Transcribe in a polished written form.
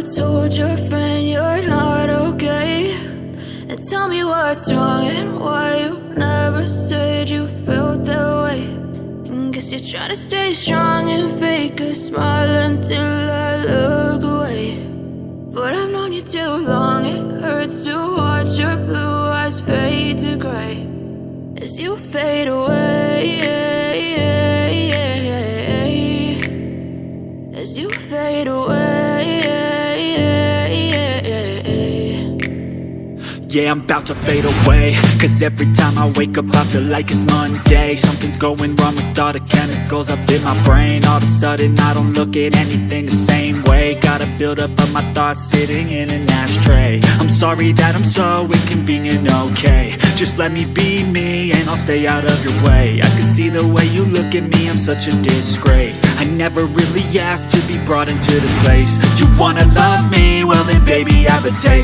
told your friend you're not okay? And tell me what's wrong and why you never said you felt that way. And guess you're trying to stay strong and fake a smile until I look away. But I've known you too long, it hurts to watch your blue eyes fade to gray as you fade away, as you fade away. Yeah, I'm about to fade away, cause every time I wake up I feel like it's Monday. Something's going wrong with all the chemicals up in my brain. All of a sudden I don't look at anything the same way. Got a build up of my thoughts sitting in an ashtray. I'm sorry that I'm so inconvenient, okay? Just let me be me and I'll stay out of your way. I can see the way you look at me, I'm such a disgrace. I never really asked to be brought into this place. You wanna love me? Well then baby, I have a taste.